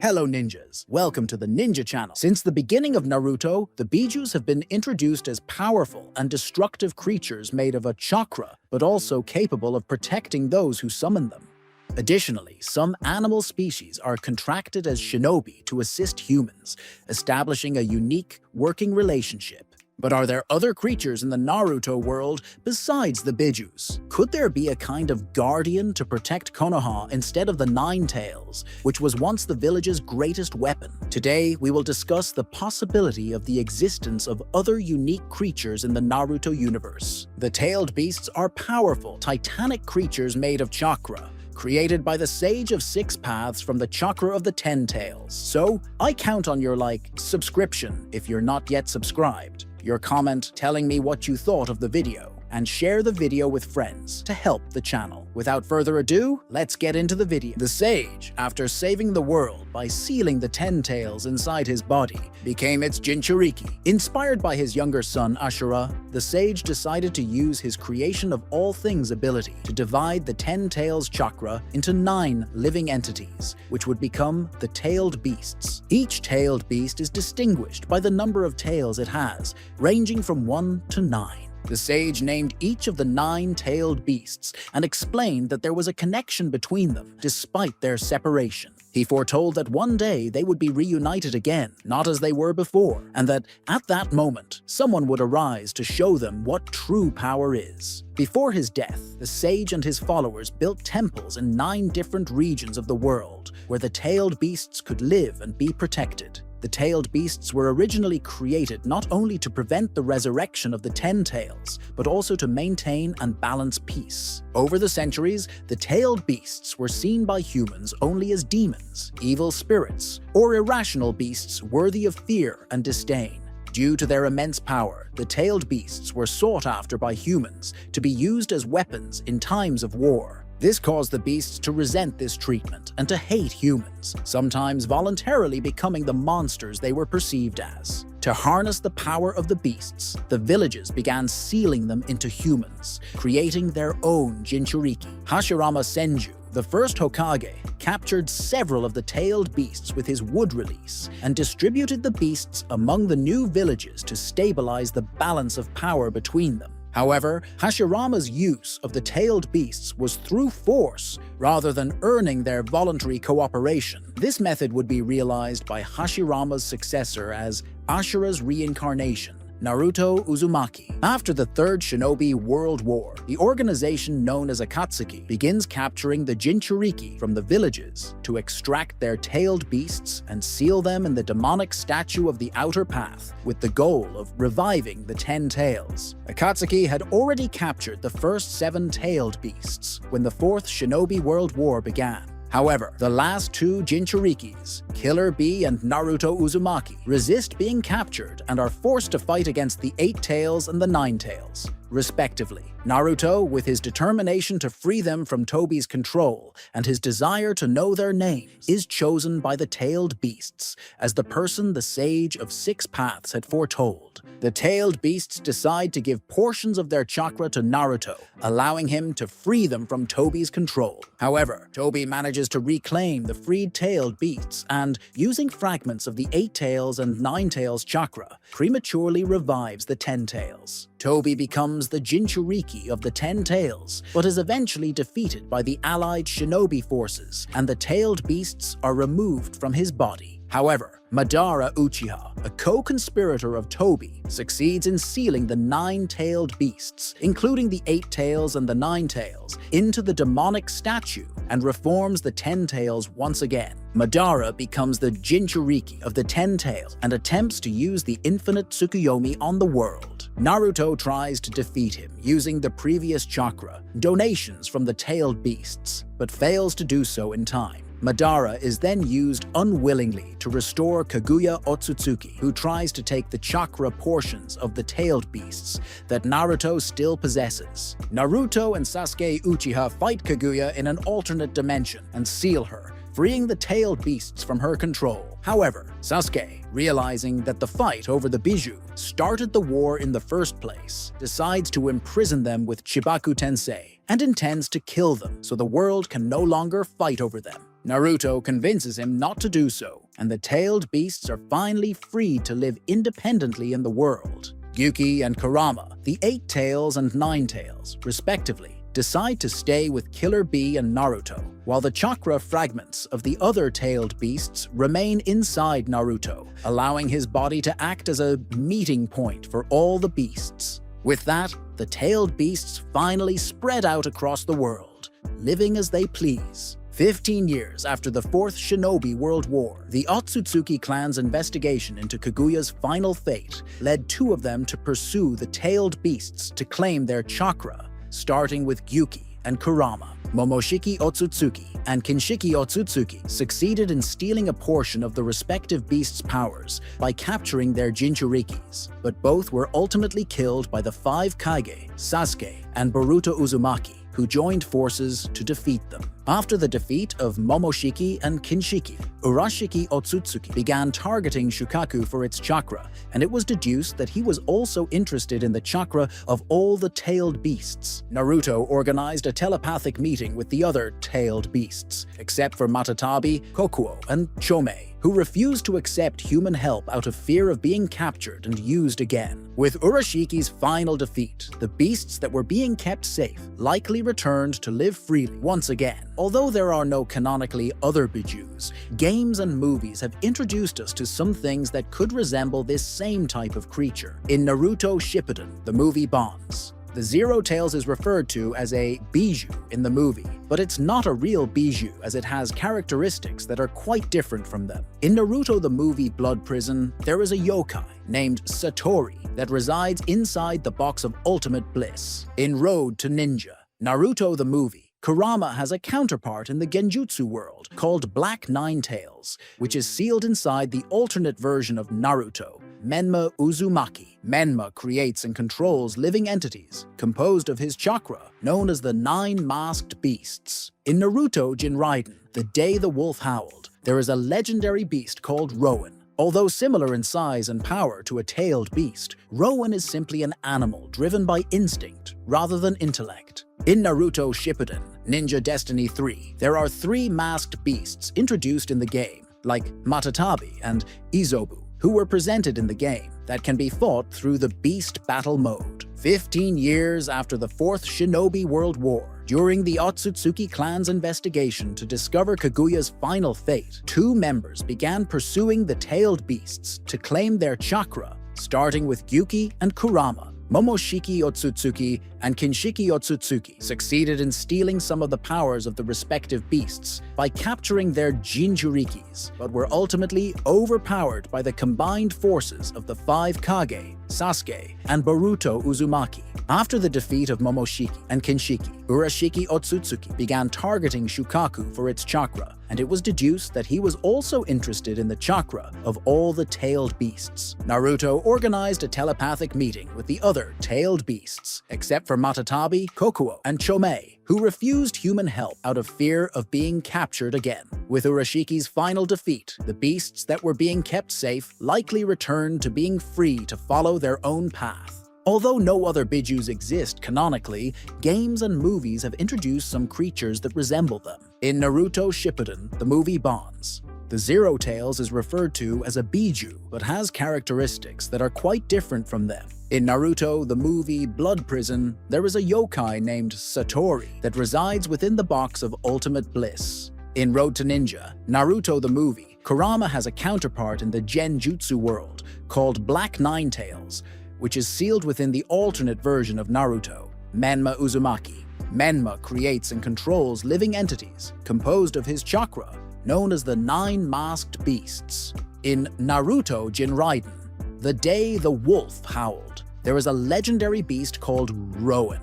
Hello ninjas, welcome to the Ninja Channel. Since the beginning of Naruto, the Bijus have been introduced as powerful and destructive creatures made of a chakra, but also capable of protecting those who summon them. Additionally, some animal species are contracted as shinobi to assist humans, establishing a unique, working relationship. But are there other creatures in the Naruto world besides the Bijus? Could there be a kind of guardian to protect Konoha instead of the Nine Tails, which was once the village's greatest weapon? Today, we will discuss the possibility of the existence of other unique creatures in the Naruto universe. The tailed beasts are powerful, titanic creatures made of chakra, created by the Sage of Six Paths from the Chakra of the Ten Tails. So, I count on your subscription if you're not yet subscribed, your comment telling me what you thought of the video, and share the video with friends to help the channel. Without further ado, let's get into the video. The Sage, after saving the world by sealing the Ten Tails inside his body, became its Jinchuriki. Inspired by his younger son Ashura, the Sage decided to use his creation of all things ability to divide the Ten Tails chakra into 9 living entities, which would become the tailed beasts. Each tailed beast is distinguished by the number of tails it has, ranging from 1 to 9. The Sage named each of the 9 tailed beasts and explained that there was a connection between them, despite their separation. He foretold that one day they would be reunited again, not as they were before, and that at that moment, someone would arise to show them what true power is. Before his death, the Sage and his followers built temples in 9 different regions of the world, where the tailed beasts could live and be protected. The tailed beasts were originally created not only to prevent the resurrection of the Ten Tails, but also to maintain and balance peace. Over the centuries, the tailed beasts were seen by humans only as demons, evil spirits, or irrational beasts worthy of fear and disdain. Due to their immense power, the tailed beasts were sought after by humans to be used as weapons in times of war. This caused the beasts to resent this treatment and to hate humans, sometimes voluntarily becoming the monsters they were perceived as. To harness the power of the beasts, the villages began sealing them into humans, creating their own Jinchuriki. Hashirama Senju, the first Hokage, captured several of the tailed beasts with his wood release and distributed the beasts among the new villages to stabilize the balance of power between them. However, Hashirama's use of the tailed beasts was through force rather than earning their voluntary cooperation. This method would be realized by Hashirama's successor as Ashura's reincarnation, Naruto Uzumaki. After the Third Shinobi World War, the organization known as Akatsuki begins capturing the Jinchuriki from the villages to extract their tailed beasts and seal them in the demonic statue of the Outer Path with the goal of reviving the Ten Tails. Akatsuki had already captured the first 7 tailed beasts when the Fourth Shinobi World War began. However, the last 2 Jinchurikis, Killer Bee and Naruto Uzumaki, resist being captured and are forced to fight against the 8 Tails and the 9 Tails, respectively. Naruto, with his determination to free them from Tobi's control and his desire to know their names, is chosen by the tailed beasts as the person the Sage of Six Paths had foretold. The tailed beasts decide to give portions of their chakra to Naruto, allowing him to free them from Tobi's control. However, Tobi manages to reclaim the freed tailed beasts and, using fragments of the 8 Tails and 9 Tails chakra, prematurely revives the 10 Tails. Tobi becomes the Jinchuriki of the 10 Tails, but is eventually defeated by the allied shinobi forces, and the tailed beasts are removed from his body. However, Madara Uchiha, a co-conspirator of Tobi, succeeds in sealing the 9 tailed beasts, including the 8 Tails and the 9 Tails, into the demonic statue and reforms the 10 Tails once again. Madara becomes the Jinchuriki of the 10 Tails and attempts to use the infinite Tsukuyomi on the world. Naruto tries to defeat him using the previous chakra, donations from the tailed beasts, but fails to do so in time. Madara is then used unwillingly to restore Kaguya Otsutsuki, who tries to take the chakra portions of the tailed beasts that Naruto still possesses. Naruto and Sasuke Uchiha fight Kaguya in an alternate dimension and seal her, freeing the tailed beasts from her control. However, Sasuke, realizing that the fight over the Biju started the war in the first place, decides to imprison them with Chibaku Tensei and intends to kill them so the world can no longer fight over them. Naruto convinces him not to do so, and the tailed beasts are finally freed to live independently in the world. Gyuki and Kurama, the 8 tails and 9 tails, respectively, decide to stay with Killer Bee and Naruto, while the chakra fragments of the other tailed beasts remain inside Naruto, allowing his body to act as a meeting point for all the beasts. With that, the tailed beasts finally spread out across the world, living as they please. 15 years after the Fourth Shinobi World War, the Otsutsuki clan's investigation into Kaguya's final fate led 2 of them to pursue the tailed beasts to claim their chakra, starting with Gyuki and Kurama. Momoshiki Otsutsuki and Kinshiki Otsutsuki succeeded in stealing a portion of the respective beasts' powers by capturing their Jinchurikis, but both were ultimately killed by the 5 Kage, Sasuke, and Boruto Uzumaki, who joined forces to defeat them. After the defeat of Momoshiki and Kinshiki, Urashiki Otsutsuki began targeting Shukaku for its chakra, and it was deduced that he was also interested in the chakra of all the tailed beasts. Naruto organized a telepathic meeting with the other tailed beasts, except for Matatabi, Kokuo, and Chomei, who refused to accept human help out of fear of being captured and used again. With Urashiki's final defeat, the beasts that were being kept safe likely returned to live freely once again. Although there are no canonically other Bijus, games and movies have introduced us to some things that could resemble this same type of creature. In Naruto Shippuden, the movie Bonds, the Zero Tails is referred to as a Biju in the movie, but it's not a real Biju as it has characteristics that are quite different from them. In Naruto the movie Blood Prison, there is a yokai named Satori that resides inside the box of ultimate bliss. In Road to Ninja, Naruto the movie, Kurama has a counterpart in the Genjutsu world called Black Nine Tails, which is sealed inside the alternate version of Naruto, Menma Uzumaki. Menma creates and controls living entities composed of his chakra, known as the 9 Masked Beasts. In Naruto Jinraiden, The Day the Wolf Howled, there is a legendary beast called Rowan. Although similar in size and power to a tailed beast, Rowan is simply an animal driven by instinct rather than intellect. In Naruto Shippuden, Ninja Destiny 3, there are 3 masked beasts introduced in the game, like Matatabi and Izobu, who were presented in the game, that can be fought through the Beast Battle mode. 15 years after the Fourth Shinobi World War, during the Otsutsuki clan's investigation to discover Kaguya's final fate, 2 members began pursuing the tailed beasts to claim their chakra, starting with Gyuki and Kurama. Momoshiki Otsutsuki and Kinshiki Otsutsuki succeeded in stealing some of the powers of the respective beasts by capturing their Jinchurikis, but were ultimately overpowered by the combined forces of the 5 Kage, Sasuke, and Boruto Uzumaki. After the defeat of Momoshiki and Kinshiki, Urashiki Otsutsuki began targeting Shukaku for its chakra, and it was deduced that he was also interested in the chakra of all the tailed beasts. Naruto organized a telepathic meeting with the other tailed beasts, except for Matatabi, Kokuo, and Chomei, who refused human help out of fear of being captured again. With Urashiki's final defeat, the beasts that were being kept safe likely returned to being free to follow their own path. Although no other Bijus exist canonically, games and movies have introduced some creatures that resemble them. In Naruto Shippuden, the movie Bonds, the Zero Tails is referred to as a Biju, but has characteristics that are quite different from them. In Naruto, the movie Blood Prison, there is a yokai named Satori that resides within the box of Ultimate Bliss. In Road to Ninja, Naruto the movie, Kurama has a counterpart in the Genjutsu world called Black Nine Tails, which is sealed within the alternate version of Naruto, Menma Uzumaki. Menma creates and controls living entities composed of his chakra, known as the 9 Masked Beasts. In Naruto Jinraiden, The Day the Wolf Howled, there is a legendary beast called Rowan.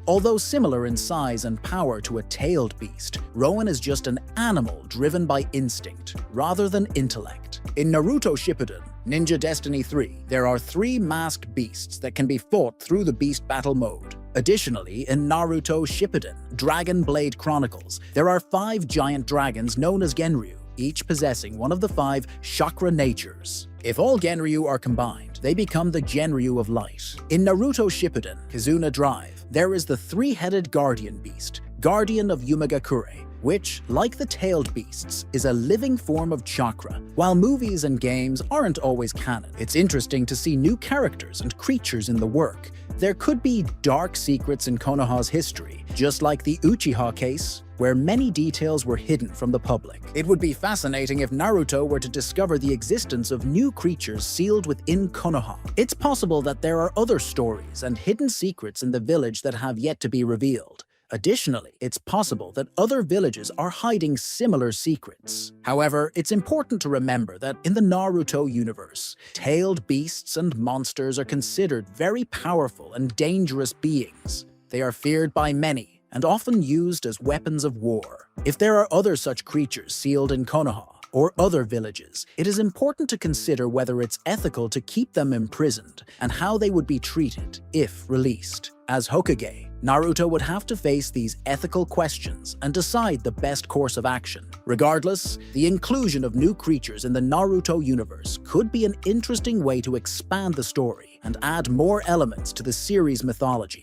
Although similar in size and power to a tailed beast, Rowan is just an animal driven by instinct rather than intellect. In Naruto Shippuden, Ninja Destiny 3, there are 3 masked beasts that can be fought through the Beast Battle mode. Additionally, in Naruto Shippuden, Dragon Blade Chronicles, there are 5 giant dragons known as Genryu, each possessing one of the 5 chakra natures. If all Genryu are combined, they become the Genryu of Light. In Naruto Shippuden, Kizuna Drive, there is the 3-headed guardian beast, Guardian of Yumagakure, which, like the tailed beasts, is a living form of chakra. While movies and games aren't always canon, it's interesting to see new characters and creatures in the work. There could be dark secrets in Konoha's history, just like the Uchiha case, where many details were hidden from the public. It would be fascinating if Naruto were to discover the existence of new creatures sealed within Konoha. It's possible that there are other stories and hidden secrets in the village that have yet to be revealed. Additionally, it's possible that other villages are hiding similar secrets. However, it's important to remember that in the Naruto universe, tailed beasts and monsters are considered very powerful and dangerous beings. They are feared by many, and often used as weapons of war. If there are other such creatures sealed in Konoha, or other villages, it is important to consider whether it's ethical to keep them imprisoned, and how they would be treated if released. As Hokage, Naruto would have to face these ethical questions and decide the best course of action. Regardless, the inclusion of new creatures in the Naruto universe could be an interesting way to expand the story and add more elements to the series' mythology.